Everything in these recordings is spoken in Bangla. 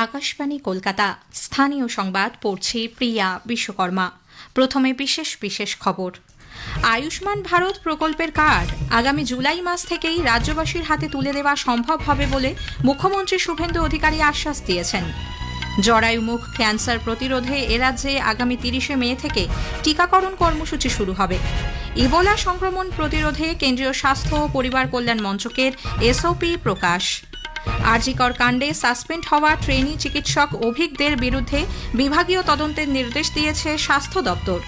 আকাশবাণী কলকাতা স্থানীয় সংবাদ পড়ছি প্রিয়া বিশ্বকর্মা। প্রথমে বিশেষ বিশেষ খবর। আয়ুষ্মান ভারত প্রকল্পের কার্ড আগামী জুলাই মাস থেকেই রাজ্যবাসীর হাতে তুলে দেওয়া সম্ভব হবে বলে মুখ্যমন্ত্রী শুভেন্দু অধিকারী আশ্বাস দিয়েছেন। জরায়ুমুখ ক্যান্সার প্রতিরোধে এরাজ্যে আগামী 30 মে থেকে টিকাকরণ কর্মসূচি শুরু হবে। ইবোলা সংক্রমণ প্রতিরোধে কেন্দ্রীয় স্বাস্থ্য ও পরিবার কল্যাণ মন্ত্রকের এসওপি প্রকাশ। আরজিকর কাণ্ডে সাসপেন্ড হওয়া ট্রেনি চিকিৎসক অভিকদের বিরুদ্ধে বিভাগীয় তদন্তের নির্দেশ দিয়েছে স্বাস্থ্য দপ্তর।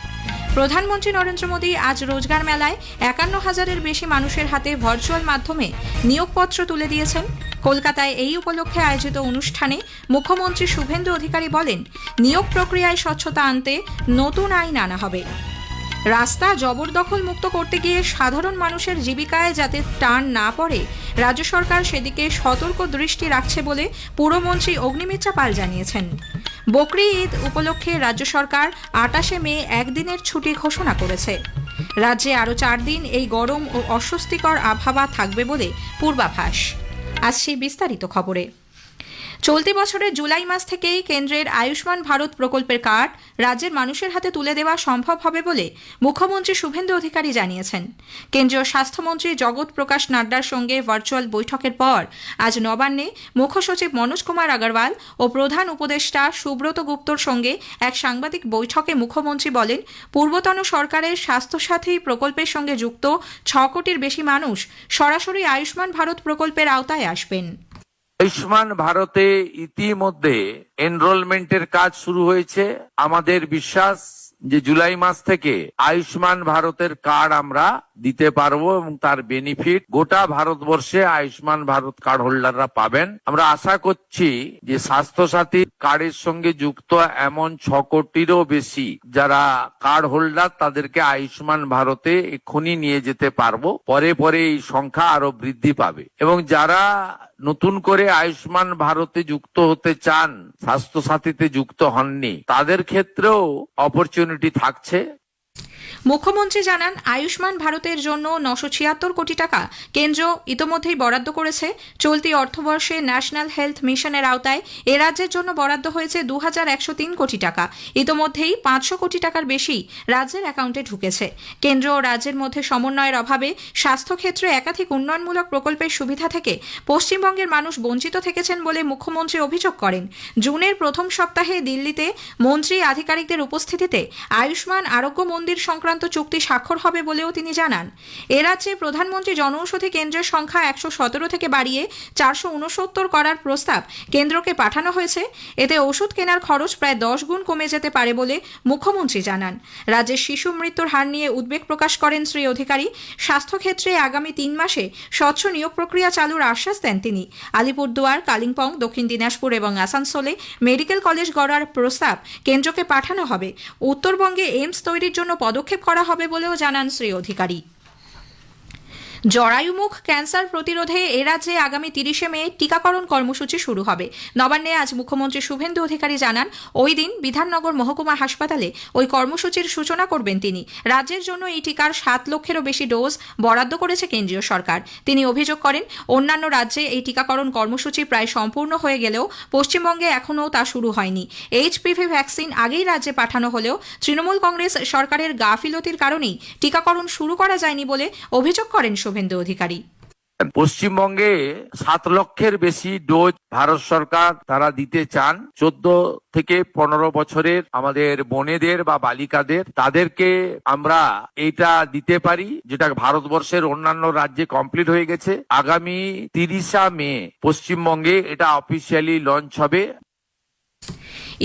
প্রধানমন্ত্রী নরেন্দ্র মোদী আজ রোজগার মেলায় 51,000-এর বেশি মানুষের হাতে ভার্চুয়াল মাধ্যমে নিয়োগপত্র তুলে দিয়েছেন। কলকাতায় এই উপলক্ষে আয়োজিত অনুষ্ঠানে মুখ্যমন্ত্রী শুভেন্দু অধিকারী বলেন, নিয়োগ প্রক্রিয়ায় স্বচ্ছতা আনতে নতুন আইন আনা হবে। রাস্তা জবরদখল মুক্ত করতে গিয়ে সাধারণ মানুষের জীবিকায় যাতে টান না পড়ে, রাজ্য সরকার সেদিকে সতর্ক দৃষ্টি রাখছে বলে পুরমন্ত্রী অগ্নিমিত্রা পাল জানিয়েছেন। বকরি ঈদ উপলক্ষে রাজ্য সরকার 28 মে একদিনের ছুটি ঘোষণা করেছে। রাজ্যে আরও 4 দিন এই গরম ও অস্বস্তিকর আবহাওয়া থাকবে বলে পূর্বাভাস। আসছি বিস্তারিত খবরে। চলতি বছরের জুলাই মাস থেকেই কেন্দ্রের আয়ুষ্মান ভারত প্রকল্পের কার্ড রাজ্যের মানুষের হাতে তুলে দেওয়া সম্ভব হবে বলে মুখ্যমন্ত্রী শুভেন্দু অধিকারী জানিয়েছেন। কেন্দ্রীয় স্বাস্থ্যমন্ত্রী জগৎ প্রকাশ নাড্ডার সঙ্গে ভার্চুয়াল বৈঠকের পর আজ নবান্নে মুখ্য সচিব মনোজ কুমার আগরওয়াল ও প্রধান উপদেষ্টা সুব্রত গুপ্তর সঙ্গে এক সাংবাদিক বৈঠকে মুখ্যমন্ত্রী বলেন, পূর্বতন সরকারের স্বাস্থ্যসাথী প্রকল্পের সঙ্গে যুক্ত 6 কোটির বেশি মানুষ সরাসরি আয়ুষ্মান ভারত প্রকল্পের আওতায় আসবেন। আয়ুষ্মান ভারতে ইতিমধ্যে এনরোলমেন্টের কাজ শুরু হয়েছে। আমাদের বিশ্বাস যে জুলাই মাস থেকে আয়ুষ্মান ভারতের কার্ড আমরা দিতে পারবো এবং তার বেনিফিট গোটা ভারতবর্ষে আয়ুষ্মান ভারত কার্ড হোল্ডাররা পাবেন। আমরা আশা করছি যে স্বাস্থ্যসাথী কার্ডের সঙ্গে যুক্ত এমন 6 কোটিরও বেশি যারা কার্ড হোল্ডার তাদেরকে আয়ুষ্মান ভারতে এক্ষুনি নিয়ে যেতে পারবো। পরে পরে এই সংখ্যা আরো বৃদ্ধি পাবে এবং যারা নতুন করে আয়ুষ্মান ভারতে যুক্ত হতে চান, স্বাস্থ্যসাথীতে যুক্ত হননি, তাদের ক্ষেত্রেও অপরচুনিটি থাকছে। মুখ্যমন্ত্রী জানান, আয়ুষ্মান ভারতের জন্য 976 কোটি টাকা কেন্দ্র ইতোমধ্যেই বরাদ্দ করেছে। চলতি অর্থবর্ষে ন্যাশনাল হেলথ মিশনের আওতায় এ রাজ্যের জন্য বরাদ্দ হয়েছে 2103 কোটি টাকা। ইতোমধ্যেই 500 কোটি টাকার বেশি রাজ্যের অ্যাকাউন্টে ঢুকেছে। কেন্দ্র ও রাজ্যের মধ্যে সমন্বয়ের অভাবে স্বাস্থ্যক্ষেত্রে একাধিক উন্নয়নমূলক প্রকল্পের সুবিধা থেকে পশ্চিমবঙ্গের মানুষ বঞ্চিত থেকেছেন বলে মুখ্যমন্ত্রী অভিযোগ করেন। জুনের প্রথম সপ্তাহে দিল্লিতে মন্ত্রী আধিকারিকদের উপস্থিতিতে আয়ুষ্মান আরোগ্য মন্দির সংক্রান্ত চুক্তি স্বাক্ষর হবে বলেও তিনি জানান। এ রাজ্যে প্রধানমন্ত্রী জনঔষধি কেন্দ্রের সংখ্যা 117 থেকে বাড়িয়ে 469 করার প্রস্তাব কেন্দ্রকে পাঠানো হয়েছে। এতে ওষুধ কেনার খরচ প্রায় 10 গুণ কমে যেতে পারে বলে মুখ্যমন্ত্রী জানান। রাজ্যের শিশু মৃত্যুর হার নিয়ে উদ্বেগ প্রকাশ করেন শ্রী অধিকারী। স্বাস্থ্যক্ষেত্রে আগামী 3 মাসে স্বচ্ছ নিয়োগ প্রক্রিয়া চালুর আশ্বাস দেন তিনি। আলিপুরদুয়ার, কালিম্পং, দক্ষিণ দিনাজপুর এবং আসানসোলে মেডিকেল কলেজ গড়ার প্রস্তাব কেন্দ্রকে পাঠানো হবে। উত্তরবঙ্গে এইমস তৈরির জন্য পদক্ষেপ করা হবে বলেও জানান শ্রী অধিকারী। জরায়ুমুখ ক্যান্সার প্রতিরোধে এ রাজ্যে আগামী 30 মে টিকাকরণ কর্মসূচি শুরু হবে। নবান্নে আজ মুখ্যমন্ত্রী শুভেন্দু অধিকারী জানান, ওই দিন বিধাননগর মহকুমা হাসপাতালে ওই কর্মসূচির সূচনা করবেন তিনি। রাজ্যের জন্য এই টিকার 7 লক্ষেরও বেশি ডোজ বরাদ্দ করেছে কেন্দ্রীয় সরকার। তিনি অভিযোগ করেন, অন্যান্য রাজ্যে এই টিকাকরণ কর্মসূচি প্রায় সম্পূর্ণ হয়ে গেলেও পশ্চিমবঙ্গে এখনও তা শুরু হয়নি। এইচপিভি ভ্যাকসিন আগেই রাজ্যে পাঠানো হলেও তৃণমূল কংগ্রেস সরকারের গাফিলতির কারণেই টিকাকরণ শুরু করা যায়নি বলে অভিযোগ করেন শুভেন্দু অধিকারী। পশ্চিমবঙ্গে 7 লক্ষের বেশি ডোজ ভারত সরকার তারা দিতে চান। 14 থেকে 15 বছরের আমাদের বোনেদের বা বালিকাদের, তাদেরকে আমরা এইটা দিতে পারি, যেটা ভারতবর্ষের অন্যান্য রাজ্যে কমপ্লিট হয়ে গেছে। আগামী 30 মে পশ্চিমবঙ্গে এটা অফিসিয়ালি লঞ্চ হবে।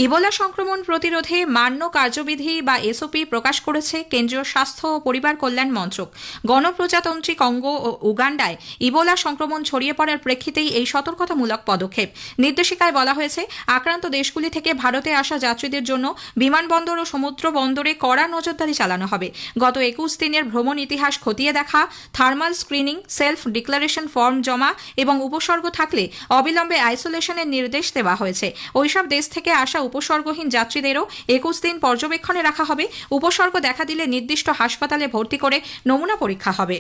ইবোলা সংক্রমণ প্রতিরোধে মান্য কার্যবিধি বা এসওপি প্রকাশ করেছে কেন্দ্রীয় স্বাস্থ্য ও পরিবার কল্যাণ মন্ত্রক। গণপ্রজাতন্ত্রী কঙ্গো ও উগান্ডায় ইবোলা সংক্রমণ ছড়িয়ে পড়ার প্রেক্ষিতেই এই সতর্কতামূলক পদক্ষেপ। নির্দেশিকায় বলা হয়েছে, আক্রান্ত দেশগুলি থেকে ভারতে আসা যাত্রীদের জন্য বিমানবন্দর ও সমুদ্র বন্দরে কড়া নজরদারি চালানো হবে। গত 21 দিনের ভ্রমণ ইতিহাস খতিয়ে দেখা, thermal screening, self declaration form জমা এবং উপসর্গ থাকলে অবিলম্বে আইসোলেশনের নির্দেশ দেওয়া হয়েছে। ওইসব দেশ থেকে আসা উপসর্গহীন যাত্রীদেরও 21 দিন পর্যবেক্ষণে রাখা হবে। উপসর্গ দেখা দিলে নির্দিষ্ট হাসপাতালে ভর্তি করে নমুনা পরীক্ষা হবে।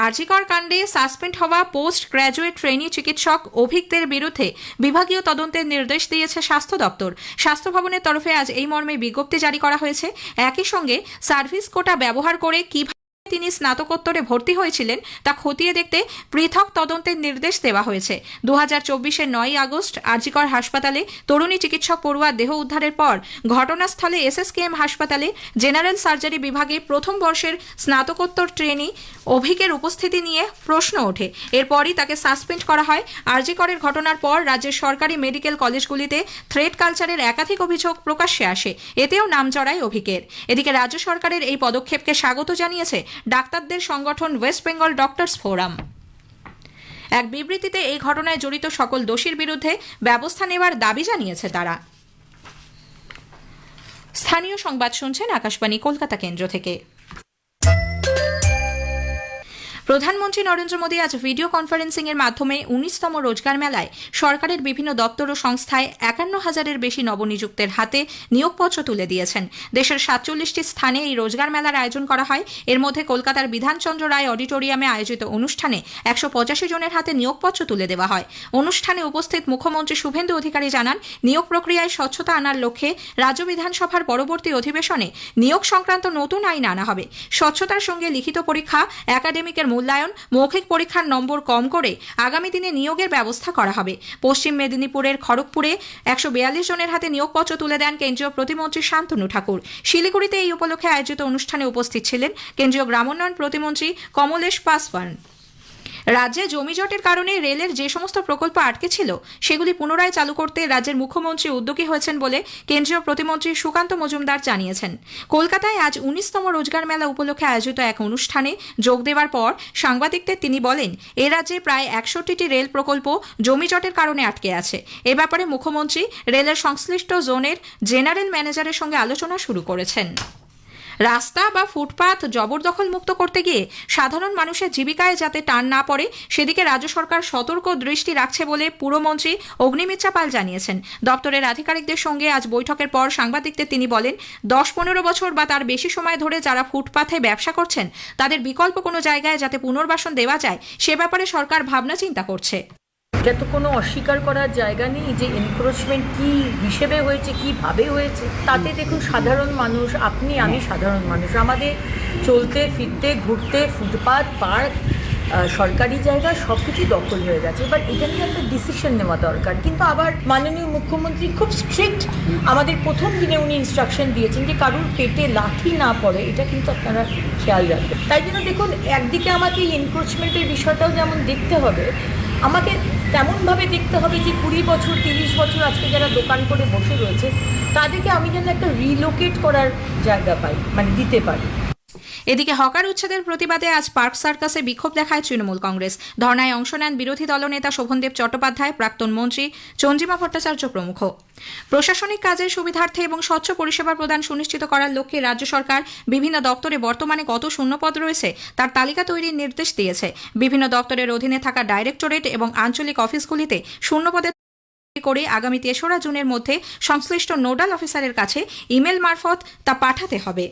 আরজি কর কাণ্ডে সাসপেন্ড হওয়া পোস্ট গ্র্যাজুয়েট ট্রেনি চিকিৎসক অভিকদের বিরুদ্ধে বিভাগীয় তদন্তের নির্দেশ দিয়েছে স্বাস্থ্য দপ্তর। স্বাস্থ্য ভবনের তরফে আজ এই মর্মে বিজ্ঞপ্তি জারি করা হয়েছে। একই সঙ্গে সার্ভিস কোটা ব্যবহার করে কিভাবে তিনি স্নাতকোত্তরে ভর্তি হয়েছিলেন তা খতিয়ে দেখতে পৃথক তদন্তের নির্দেশ দেওয়া হয়েছে। 2024-এর 9 আগস্ট আরজিকর হাসপাতালে তরুণী চিকিৎসক পড়ুয়ার দেহ উদ্ধারের পর ঘটনাস্থলে এসএসকেএম হাসপাতালে জেনারেল সার্জারি বিভাগে প্রথম বর্ষের স্নাতকোত্তর ট্রেনি অভিকের উপস্থিতি নিয়ে প্রশ্ন ওঠে। এরপরই তাকে সাসপেন্ড করা হয়। আরজিকরের ঘটনার পর রাজ্যের সরকারি মেডিকেল কলেজগুলিতে থ্রেট কালচারের একাধিক অভিযোগ প্রকাশ্যে আসে, এতেও নাম জড়ায় অভিকের। এদিকে রাজ্য সরকারের এই পদক্ষেপকে স্বাগত জানিয়েছে ডাক্তারদের সংগঠন ওয়েস্ট বেঙ্গল ডক্টরস ফোরাম। এক বিবৃতিতে এই ঘটনায় জড়িত সকল দোষীর বিরুদ্ধে ব্যবস্থা নেওয়ার দাবি জানিয়েছে তারা। স্থানীয় সংবাদ শুনছেন আকাশবাণী কলকাতা কেন্দ্র থেকে। প্রধানমন্ত্রী নরেন্দ্র মোদী আজ ভিডিও কনফারেন্সিং এর মাধ্যমে 19তম রোজগার মেলায় সরকারের বিভিন্ন দপ্তর ও সংস্থায় 51,000-এর বেশি নবনিযুক্তের হাতে নিয়োগপত্র তুলে দিয়েছেন। দেশের 47টি স্থানে এই রোজগার মেলার আয়োজন করা হয়। এর মধ্যে কলকাতার বিধানচন্দ্র রায় অডিটোরিয়ামে আয়োজিত অনুষ্ঠানে 185 জনের হাতে নিয়োগপত্র তুলে দেওয়া হয়। অনুষ্ঠানে উপস্থিত মুখ্যমন্ত্রী শুভেন্দু অধিকারী জানান, নিয়োগ প্রক্রিয়ায় স্বচ্ছতা আনার লক্ষ্যে রাজ্য বিধানসভার পরবর্তী অধিবেশনে নিয়োগ সংক্রান্ত নতুন আইন আনা হবে। স্বচ্ছতার সঙ্গে লিখিত পরীক্ষা, একাডেমিকের মূল্যায়ন, মৌখিক পরীক্ষার নম্বর কম করে আগামী দিনে নিয়োগের ব্যবস্থা করা হবে। পশ্চিম মেদিনীপুরের খড়গপুরে 142 জনের হাতে নিয়োগপত্র তুলে দেন কেন্দ্রীয় প্রতিমন্ত্রী শান্তনু ঠাকুর। শিলিগুড়িতে এই উপলক্ষে আয়োজিত অনুষ্ঠানে উপস্থিত ছিলেন কেন্দ্রীয় গ্রামোন্নয়ন প্রতিমন্ত্রী কমলেশ পাসওয়ান। রাজ্যে জমিজটের কারণে রেলের যে সমস্ত প্রকল্প আটকে ছিল সেগুলি পুনরায় চালু করতে রাজ্যের মুখ্যমন্ত্রী উদ্যোগী হয়েছেন বলে কেন্দ্রীয় প্রতিমন্ত্রী সুকান্ত মজুমদার জানিয়েছেন। কলকাতায় আজ 19তম রোজগার মেলা উপলক্ষে আয়োজিত এক অনুষ্ঠানে যোগ দেওয়ার পর সাংবাদিকদের তিনি বলেন, এ রাজ্যে প্রায় 61টি রেল প্রকল্প জমিজটের কারণে আটকে আছে। এ ব্যাপারে মুখ্যমন্ত্রী রেলের সংশ্লিষ্ট জোনের জেনারেল ম্যানেজারের সঙ্গে আলোচনা শুরু করেছেন। রাস্তা বা ফুটপাত জবরদখল মুক্ত করতে গিয়ে সাধারণ মানুষের জীবিকায় যাতে টান না পড়ে সেদিকে রাজ্য সরকার সতর্ক দৃষ্টি রাখছে বলে পুরমন্ত্রী অগ্নিমিত্রা পাল জানিয়েছেন। দপ্তরের আধিকারিকদের সঙ্গে আজ বৈঠকের পর সাংবাদিকদের তিনি বলেন, 10-15 বছর বা তার বেশি সময় ধরে যারা ফুটপাথে ব্যবসা করছেন তাদের বিকল্প কোনো জায়গায় যাতে পুনর্বাসন দেওয়া যায় সে ব্যাপারে সরকার ভাবনা চিন্তা করছে। এটা তো কোনো অস্বীকার করার জায়গা নেই যে এনক্রোচমেন্ট কী হিসেবে হয়েছে, কীভাবে হয়েছে। তাতে দেখুন সাধারণ মানুষ, আপনি আমি সাধারণ মানুষ, আমাদের চলতে ফিরতে ঘুরতে ফুটপাথ, পার্ক, সরকারি জায়গা সব কিছু দখল হয়ে গেছে। এবার এটা নিয়ে একটা ডিসিশন নেওয়া দরকার। কিন্তু আবার মাননীয় মুখ্যমন্ত্রী খুব স্ট্রিক্ট, আমাদের প্রথম দিনে উনি ইনস্ট্রাকশন দিয়েছেন যে কারুর পেটে লাথি না পড়ে, এটা কিন্তু আপনারা খেয়াল রাখবেন। তাই জন্য দেখুন, একদিকে আমাকে এই এনক্রোচমেন্টের বিষয়টাও যেমন দেখতে হবে, আমাকে তেমনভাবে দেখতে হবে যে 20 বছর 30 বছর আজকে যারা দোকান করে বসে রয়েছে তাদেরকে আমি যেন একটা রিলোকেট করার জায়গা পাই, মানে দিতে পারি। এদিকে হকার উচ্ছেদের প্রতিবাদে আজ পার্ক সার্কাসে বিক্ষোভ দেখায় তৃণমূল কংগ্রেস। ধর্নায় অংশ নেন বিরোধী দলনেতা শোভনদেব চট্টোপাধ্যায়, প্রাক্তন মন্ত্রী চন্দ্রিমা ভট্টাচার্য প্রমুখ। প্রশাসনিক কাজের সুবিধার্থে এবং স্বচ্ছ পরিষেবা প্রদান সুনিশ্চিত করার লক্ষ্যে রাজ্য সরকার বিভিন্ন দপ্তরে বর্তমানে কত শূন্যপদ রয়েছে তার তালিকা তৈরির নির্দেশ দিয়েছে। বিভিন্ন দপ্তরের অধীনে থাকা ডাইরেক্টরেট এবং আঞ্চলিক অফিসগুলিতে শূন্যপদের করে আগামী 3রা জুনের মধ্যে সংশ্লিষ্ট নোডাল অফিসারের কাছে ইমেল মারফত তা পাঠাতে হবে।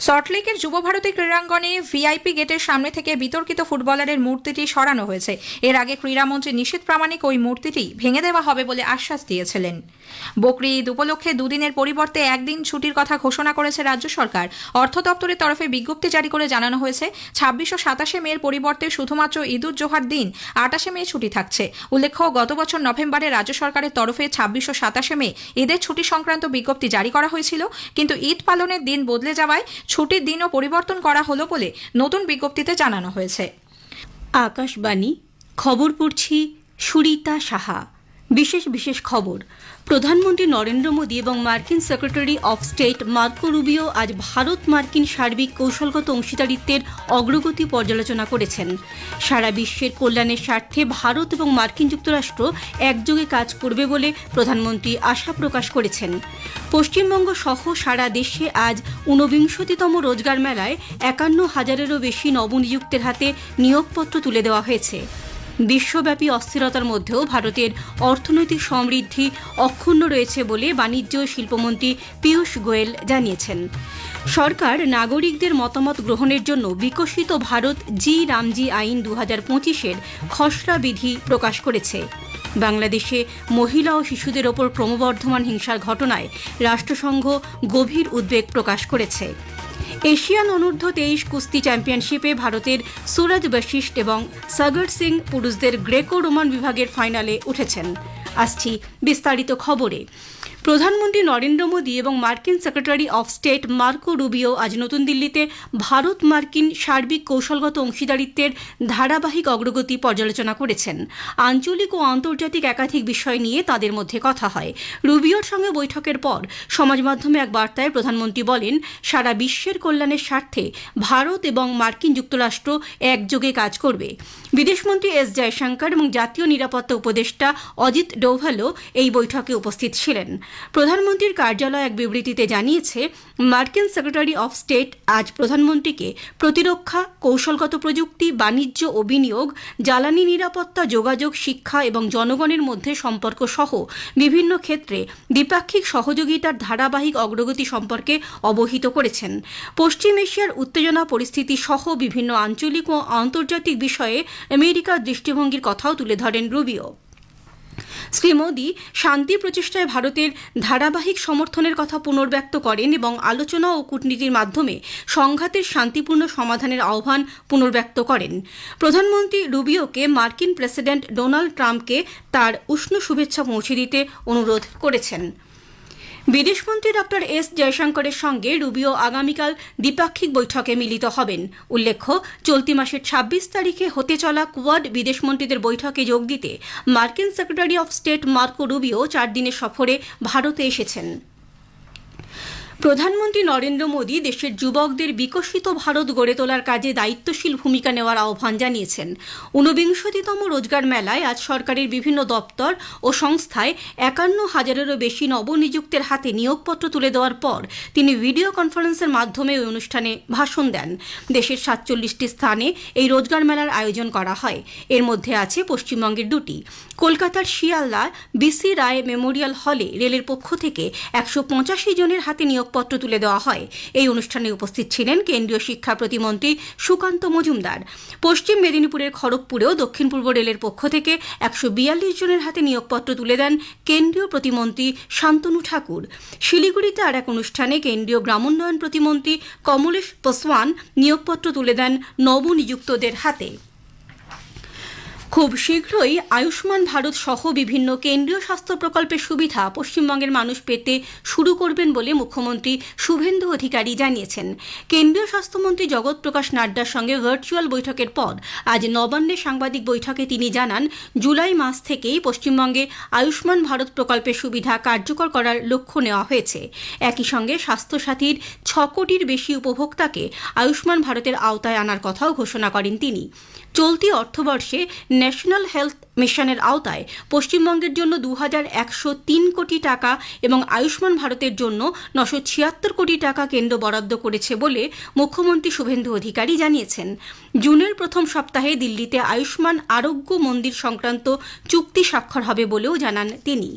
সল্টলেকের যুবভারতী ক্রীড়াঙ্গনে ভিআইপি গেটের সামনে থেকে বিতর্কিত ফুটবলারের মূর্তিটি সরানো হয়েছে। এর আগে ক্রীড়ামন্ত্রী নিশীথ প্রামাণিক ওই মূর্তিটি ভেঙে দেওয়া হবে বলে আশ্বাস দিয়েছিলেন। বকরি ঈদ উপলক্ষে 2 দিনের পরিবর্তে 1 দিন ছুটির কথা ঘোষণা করেছে রাজ্য সরকার। অর্থ দপ্তরের তরফে বিজ্ঞপ্তি জারি করে জানানো হয়েছে 26 ও 27 মের পরিবর্তে শুধুমাত্র ঈদুল জোহার দিন 28 মে ছুটি থাকছে। উল্লেখ্য, গত বছর নভেম্বরে রাজ্য সরকারের তরফে 26 ও 27 মে ঈদের ছুটি সংক্রান্ত বিজ্ঞপ্তি জারি করা হয়েছিল, কিন্তু ঈদ পালনের দিন বদলে যাওয়ায় ছুটির দিনও পরিবর্তন করা হলো বলে নতুন বিজ্ঞপ্তিতে জানানো হয়েছে। আকাশবাণী খবর পড়ছি সুরিতা সাহা। বিশেষ খবর। প্রধানমন্ত্রী নরেন্দ্র মোদী এবং মার্কিন secretary of state Marco Rubio আজ ভারত মার্কিন সার্বিক কৌশলগত অংশীদারিত্বের অগ্রগতি পর্যালোচনা করেছেন। সারা বিশ্বের কল্যাণের স্বার্থে ভারত এবং মার্কিন যুক্তরাষ্ট্র একযোগে কাজ করবে বলে প্রধানমন্ত্রী আশা প্রকাশ করেছেন। পশ্চিমবঙ্গ সহ সারা দেশে আজ 49তম রোজগার মেলায় 51,000-এরও বেশি নবনিযুক্তের হাতে নিয়োগপত্র তুলে দেওয়া হয়েছে। বিশ্বব্যাপী অস্থিরতার মধ্যেও ভারতের অর্থনৈতিক সমৃদ্ধি অক্ষুণ্ণ রয়েছে বলে বাণিজ্য ও শিল্পমন্ত্রী পীয়ূষ গোয়েল জানিয়েছেন। সরকার নাগরিকদের মতামত গ্রহণের জন্য বিকশিত ভারত জি রামজি আইন 2025-এর খসড়া বিধি প্রকাশ করেছে। বাংলাদেশে মহিলা ও শিশুদের ওপর ক্রমবর্ধমান হিংসার ঘটনায় রাষ্ট্রসংঘ গভীর উদ্বেগ প্রকাশ করেছে। এশিয়ান অনূর্ধ্ব 23 কুস্তি চ্যাম্পিয়নশিপে ভারতের সুরজ বশিষ্ঠ এবং সাগর সিং পুরুষদের গ্রেকো রোমান বিভাগের ফাইনালে উঠেছেন। আসছি বিস্তারিত খবরে। প্রধানমন্ত্রী নরেন্দ্র মোদী এবং মার্কিন secretary of state Marco Rubio আজ নতুন দিল্লিতে ভারত মার্কিন সার্বিক কৌশলগত অংশীদারিত্বের ধারাবাহিক অগ্রগতি পর্যালোচনা করেছেন। আঞ্চলিক ও আন্তর্জাতিক একাধিক বিষয় নিয়ে তাদের মধ্যে কথা হয়। রুবিওর সঙ্গে বৈঠকের পর সমাজ মাধ্যমে এক বার্তায় প্রধানমন্ত্রী বলেন, সারা বিশ্বের কল্যাণের স্বার্থে ভারত এবং মার্কিন যুক্তরাষ্ট্র একযোগে কাজ করবে। বিদেশমন্ত্রী এস জয়শঙ্কর এবং জাতীয় নিরাপত্তা উপদেষ্টা অজিত ডোভালও এই বৈঠকে উপস্থিত ছিলেন। প্রধানমন্ত্রীর কার্যালয় এক বিবৃতিতে জানিয়েছে, মার্কিন সেক্রেটারি অফ স্টেট আজ প্রধানমন্ত্রীকে প্রতিরক্ষা, কৌশলগত প্রযুক্তি, বাণিজ্য ও বিনিয়োগ, জ্বালানি নিরাপত্তা, যোগাযোগ, শিক্ষা এবং জনগণের মধ্যে সম্পর্ক সহ বিভিন্ন ক্ষেত্রে দ্বিপাক্ষিক সহযোগিতার ধারাবাহিক অগ্রগতি সম্পর্কে অবহিত করেছেন। পশ্চিম এশিয়ার উত্তেজনা পরিস্থিতি সহ বিভিন্ন আঞ্চলিক ও আন্তর্জাতিক বিষয়ে আমেরিকার দৃষ্টিভঙ্গির কথাও তুলে ধরেন রুবিও। শ্রী মোদী শান্তি প্রচেষ্টায় ভারতের ধারাবাহিক সমর্থনের কথা পুনর্ব্যক্ত করেন এবং আলোচনা ও কূটনীতির মাধ্যমে সংঘাতের শান্তিপূর্ণ সমাধানের আহ্বান পুনর্ব্যক্ত করেন। প্রধানমন্ত্রী রুবিওকে মার্কিন প্রেসিডেন্ট ডোনাল্ড ট্রাম্পকে তার উষ্ণ শুভেচ্ছা পৌঁছে দিতে অনুরোধ করেছেন। বিদেশমন্ত্রী ডক্টর এস জয়শঙ্করের সঙ্গে রুবিও আগামীকাল দ্বিপাক্ষিক বৈঠকে মিলিত হবেন। উল্লেখ্য, চলতি মাসের 26 তারিখে হতে চলা কোয়াড বিদেশমন্ত্রীদের বৈঠকে যোগ দিতে মার্কিন secretary of state Marco Rubio 4 দিনের সফরে ভারতে এসেছেন। প্রধানমন্ত্রী নরেন্দ্র মোদী দেশের যুবকদের বিকশিত ভারত গড়ে তোলার কাজে দায়িত্বশীল ভূমিকা নেওয়ার আহ্বান জানিয়েছেন। 49তম রোজগার মেলায় আজ সরকারের বিভিন্ন দপ্তর ও সংস্থায় 51,000-এরও বেশি নবনিযুক্তের হাতে নিয়োগপত্র তুলে দেওয়ার পর তিনি ভিডিও কনফারেন্সের মাধ্যমে ওই অনুষ্ঠানে ভাষণ দেন। দেশের 47টি স্থানে এই রোজগার মেলার আয়োজন করা হয়। এর মধ্যে আছে পশ্চিমবঙ্গের 2টি। কলকাতার শিয়ালদা বিসি রায় মেমোরিয়াল হলে রেলের পক্ষ থেকে 185 জনের হাতে নিয়োগপত্র তুলে দেওয়া হয়। এই অনুষ্ঠানে উপস্থিত ছিলেন কেন্দ্রীয় শিক্ষা প্রতিমন্ত্রী সুকান্ত মজুমদার। পশ্চিম মেদিনীপুরের খড়গপুরেও দক্ষিণ পূর্ব রেলের পক্ষ থেকে 142 জনের হাতে নিয়োগপত্র তুলে দেন কেন্দ্রীয় প্রতিমন্ত্রী শান্তনু ঠাকুর। শিলিগুড়িতে আর এক অনুষ্ঠানে কেন্দ্রীয় গ্রামোন্নয়ন প্রতিমন্ত্রী কমলেশ পাসওয়ান নিয়োগপত্র তুলে দেন নবনিযুক্তদের হাতে। খুব শীঘ্রই আয়ুষ্মান ভারত সহ বিভিন্ন কেন্দ্রীয় স্বাস্থ্য প্রকল্পের সুবিধা পশ্চিমবঙ্গের মানুষ পেতে শুরু করবেন বলে মুখ্যমন্ত্রী শুভেন্দু অধিকারী জানিয়েছেন। কেন্দ্রীয় স্বাস্থ্যমন্ত্রী জগৎ প্রকাশ নাড্ডার সঙ্গে ভার্চুয়াল বৈঠকের পর আজ নবান্নে সাংবাদিক বৈঠকে তিনি জানান, জুলাই মাস থেকেই পশ্চিমবঙ্গে আয়ুষ্মান ভারত প্রকল্পের সুবিধা কার্যকর করার লক্ষ্য নেওয়া হয়েছে। একই সঙ্গে স্বাস্থ্যসাথীর 6 কোটির বেশি উপভোক্তাকে আয়ুষ্মান ভারতের আওতায় আনার কথাও ঘোষণা করেন তিনি। চলতি অর্থবর্ষে ন্যাশনাল হেলথ মিশনের আওতায় পশ্চিমবঙ্গের জন্য 2103 কোটি টাকা এবং আয়ুষ্মান ভারতের জন্য 976 কোটি টাকা কেন্দ্র বরাদ্দ করেছে বলে মুখ্যমন্ত্রী শুভেন্দু অধিকারী জানিয়েছেন। জুনের প্রথম সপ্তাহে দিল্লিতে আয়ুষ্মান আরোগ্য মন্দির সংক্রান্ত চুক্তি স্বাক্ষর হবে বলেও জানান তিনি।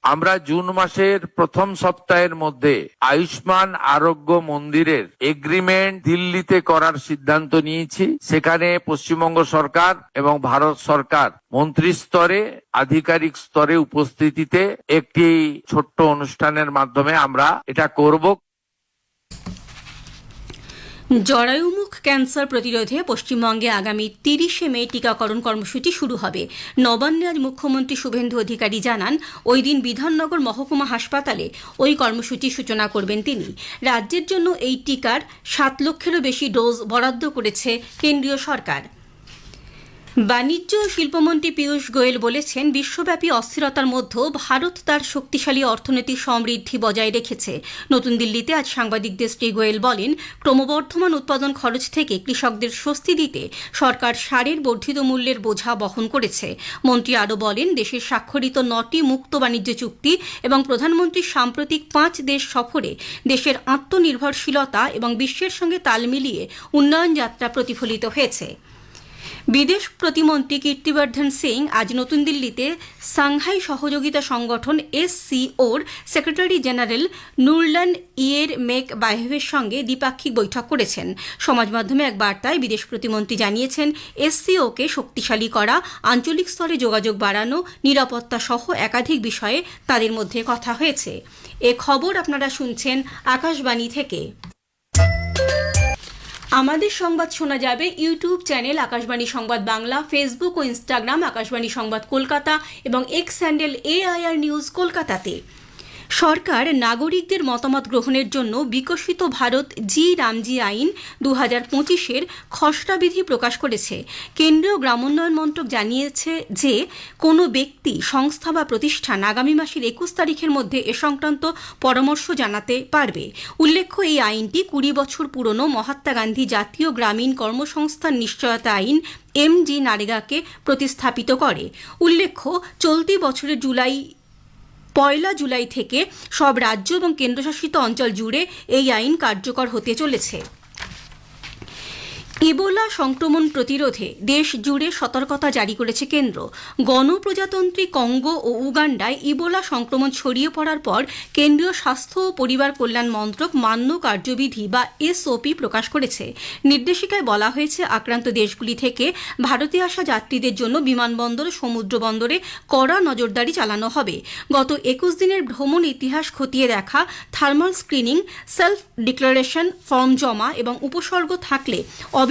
আমরা জুন মাসের প্রথম সপ্তাহের মধ্যে আয়ুষ্মান আরোগ্য মন্দিরের এগ্রিমেন্ট দিল্লিতে করার সিদ্ধান্ত নিয়েছি। সেখানে পশ্চিমবঙ্গ সরকার এবং ভারত সরকার মন্ত্রী স্তরে, আধিকারিক স্তরে উপস্থিতিতে একটি ছোট্ট অনুষ্ঠানের মাধ্যমে আমরা এটা করব। জরায়ুমুখ ক্যান্সার প্রতিরোধে পশ্চিমবঙ্গে আগামী 30শে মে টিকাকরণ কর্মসূচি শুরু হবে। নবান্নে আজ মুখ্যমন্ত্রী শুভেন্দু অধিকারী জানান, ওই দিন বিধাননগর মহকুমা হাসপাতালে ওই কর্মসূচির সূচনা করবেন তিনি। রাজ্যের জন্য এই টিকার 7 লক্ষেরও বেশি ডোজ বরাদ্দ করেছে কেন্দ্রীয় সরকার। বাণিজ্য ও শিল্পমন্ত্রী পীয়ূষ গোয়েল বলেছেন, বিশ্বব্যাপী অস্থিরতার মধ্যেও ভারত তার শক্তিশালী অর্থনৈতিক সমৃদ্ধি বজায় রেখেছে। নতুন দিল্লিতে আজ সাংবাদিকদের শ্রী গোয়েল বলেন, ক্রমবর্ধমান উৎপাদন খরচ থেকে কৃষকদের স্বস্তি দিতে সরকার সারের বর্ধিত মূল্যের বোঝা বহন করেছে। মন্ত্রী আরও বলেন, দেশের স্বাক্ষরিত 9টি মুক্ত বাণিজ্য চুক্তি এবং প্রধানমন্ত্রীর সাম্প্রতিক 5 দেশ সফরে দেশের আত্মনির্ভরশীলতা এবং বিশ্বের সঙ্গে তাল মিলিয়ে উন্নয়ন যাত্রা প্রতিফলিত হয়েছে। বিদেশ প্রতিমন্ত্রী কীর্তিবর্ধন সিং আজ নতুন দিল্লিতে সাংহাই সহযোগিতা সংগঠন SCOর সেক্রেটারি জেনারেল নুরলান ইয়ের মেক বাহেভের সঙ্গে দ্বিপাক্ষিক বৈঠক করেছেন। সমাজ মাধ্যমে এক বার্তায় বিদেশ প্রতিমন্ত্রী জানিয়েছেন, SCOকে শক্তিশালী করা, আঞ্চলিক স্তরে যোগাযোগ বাড়ানো, নিরাপত্তা সহ একাধিক বিষয়ে তাদের মধ্যে কথা হয়েছে। এ খবর আপনারা শুনছেন আকাশবাণী থেকে। আমাদের সংবাদ শোনা যাবে ইউটিউব চ্যানেল আকাশবাণী সংবাদ বাংলা, ফেসবুক ও ইনস্টাগ্রাম আকাশবাণী সংবাদ কলকাতা এবং এক্স হ্যান্ডেল AIR নিউজ কলকাতাতে। সরকার নাগরিকদের মতামত গ্রহণের জন্য বিকশিত ভারত রামজি আইন 2025-এর খসড়া বিধি প্রকাশ করেছে। কেন্দ্রীয় গ্রামোন্নয়ন মন্ত্রক জানিয়েছে যে কোনো ব্যক্তি, সংস্থা বা প্রতিষ্ঠান আগামী মাসের 21 তারিখের মধ্যে এ সংক্রান্ত পরামর্শ জানাতে পারবে। উল্লেখ্য, এই আইনটি 20 বছর পুরনো মহাত্মা গান্ধী জাতীয় গ্রামীণ কর্মসংস্থান নিশ্চয়তা আইন MG নারেগাকে প্রতিস্থাপিত করে। উল্লেখ্য, চলতি বছরের 1 জুলাই থেকে সব রাজ্য এবং কেন্দ্রশাসিত অঞ্চল জুড়ে এই আইন কার্যকর হতে চলেছে। ইবোলা সংক্রমণ প্রতিরোধে দেশ জুড়ে সতর্কতা জারি করেছে কেন্দ্র। গণপ্রজাতন্ত্রী কঙ্গো ও উগান্ডায় ইবোলা সংক্রমণ ছড়িয়ে পড়ার পর কেন্দ্রীয় স্বাস্থ্য ও পরিবার কল্যাণ মন্ত্রক মান্য কার্যবিধি বা SOP প্রকাশ করেছে। নির্দেশিকায় বলা হয়েছে, আক্রান্ত দেশগুলি থেকে ভারতে আসা যাত্রীদের জন্য বিমানবন্দর, সমুদ্র বন্দরে কড়া নজরদারি চালানো হবে। গত 21 দিনের ভ্রমণ ইতিহাস খতিয়ে দেখা, thermal screening, self declaration form জমা এবং উপসর্গ থাকলে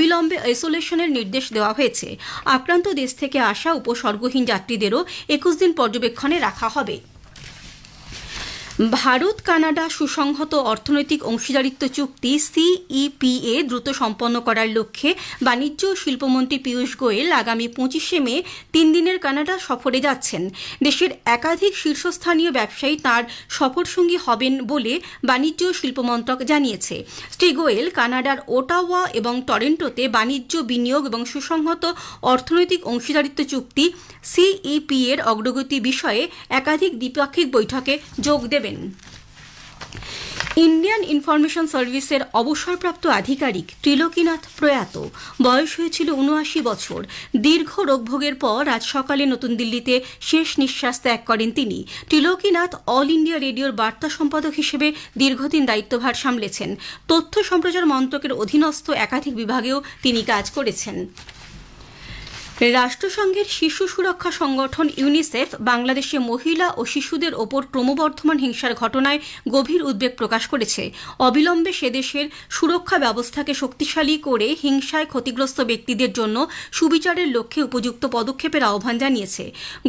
অবিলম্বে আইসোলেশনের নির্দেশ দেওয়া হয়েছে। আক্রান্ত দেশ থেকে আসা উপসর্গহীন যাত্রীদেরও 21 দিন পর্যবেক্ষণে রাখা হবে। ভারত কানাডা সুসংহত অর্থনৈতিক অংশীদারিত্ব চুক্তি CEPA দ্রুত সম্পন্ন করার লক্ষ্যে বাণিজ্য ও শিল্পমন্ত্রী পীয়ূষ গোয়েল আগামী 25শে মে 3 দিনের কানাডা সফরে যাচ্ছেন। দেশের একাধিক শীর্ষস্থানীয় ব্যবসায়ী তাঁর সফরসঙ্গী হবেন বলে বাণিজ্য ও শিল্প মন্ত্রক জানিয়েছে। শ্রী গোয়েল কানাডার ওটাওয়া এবং টরেন্টোতে বাণিজ্য, বিনিয়োগ এবং সুসংহত অর্থনৈতিক অংশীদারিত্ব চুক্তি CEPA-এর অগ্রগতি বিষয়ে একাধিক দ্বিপাক্ষিক বৈঠকে যোগ দেবেন। ইন্ডিয়ান ইনফরমেশন সার্ভিসের অবসরপ্রাপ্ত আধিকারিক ত্রিলোকীনাথ প্রয়াত। বয়স হয়েছিল 79 বছর। দীর্ঘ রোগভোগের পর আজ সকালে নতুন দিল্লিতে শেষ নিঃশ্বাস ত্যাগ করেন তিনি। ত্রিলোকীনাথ অল ইন্ডিয়া রেডিওর বার্তা সম্পাদক হিসেবে দীর্ঘদিন দায়িত্বভার সামলেছেন। তথ্য সম্প্রচার মন্ত্রকের অধীনস্থ একাধিক বিভাগেও তিনি কাজ করেছেন। রাষ্ট্রসংঘের শিশু সুরক্ষা সংগঠন ইউনিসেফ বাংলাদেশে মহিলা ও শিশুদের ওপর ক্রমবর্ধমান হিংসার ঘটনায় গভীর উদ্বেগ প্রকাশ করেছে। অবিলম্বে সে দেশের সুরক্ষা ব্যবস্থাকে শক্তিশালী করে হিংসায় ক্ষতিগ্রস্ত ব্যক্তিদের জন্য সুবিচারের লক্ষ্যে উপযুক্ত পদক্ষেপের আহ্বান জানিয়েছে।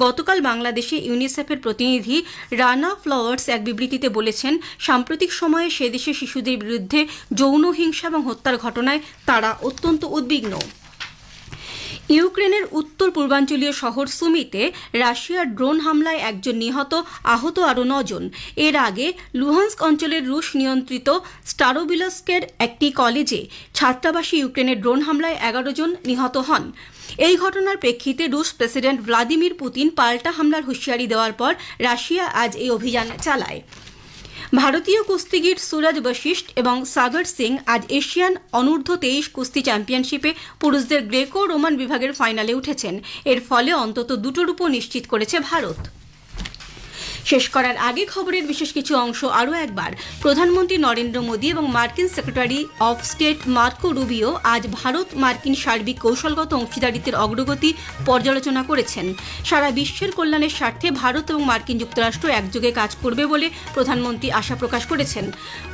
গতকাল বাংলাদেশে ইউনিসেফের প্রতিনিধি রানা ফ্লাওয়ার্স এক বিবৃতিতে বলেছেন, সাম্প্রতিক সময়ে সে দেশে শিশুদের বিরুদ্ধে যৌন হিংসা এবং হত্যার ঘটনায় তারা অত্যন্ত উদ্বিগ্ন। ইউক্রেনের উত্তর পূর্বাঞ্চলীয় শহর সুমিতে রাশিয়ার ড্রোন হামলায় একজন নিহত, আহত আরও 9 জন। এর আগে লুহান্স্ক অঞ্চলের রুশ নিয়ন্ত্রিত স্টারোবিলস্কের একটি কলেজে ছাত্রাবাসী ইউক্রেনের ড্রোন হামলায় 11 জন নিহত হন। এই ঘটনার প্রেক্ষিতে রুশ প্রেসিডেন্ট ভ্লাদিমির পুতিন পাল্টা হামলার হুঁশিয়ারি দেওয়ার পর রাশিয়া আজ এই অভিযান চালায়। ভারতীয় কুস্তিগির সুরজ বশিষ্ঠ এবং সাগর সিং আজ এশিয়ান অনূর্ধ্ব 23 কুস্তি চ্যাম্পিয়নশিপে পুরুষদের গ্রেকো রোমান বিভাগের ফাইনালে উঠেছেন। এর ফলে অন্তত 2টো রূপো নিশ্চিত করেছে ভারত। শেষ করার আগে খবরের বিশেষ কিছু অংশ আরও একবার। প্রধানমন্ত্রী নরেন্দ্র মোদী এবং মার্কিন secretary of state Marco Rubio আজ ভারত মার্কিন সার্বিক কৌশলগত অংশীদারিত্বের অগ্রগতি পর্যালোচনা করেছেন। সারা বিশ্বের কল্যাণের স্বার্থে ভারত এবং মার্কিন যুক্তরাষ্ট্র একযোগে কাজ করবে বলে প্রধানমন্ত্রী আশা প্রকাশ করেছেন।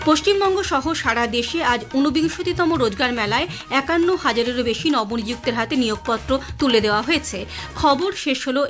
পশ্চিমবঙ্গ সহ সারা দেশে আজ 49তম রোজগার মেলায় 51,000-এরও বেশি নবনিযুক্তের হাতে নিয়োগপত্র তুলে দেওয়া হয়েছে। খবর শেষ হলো।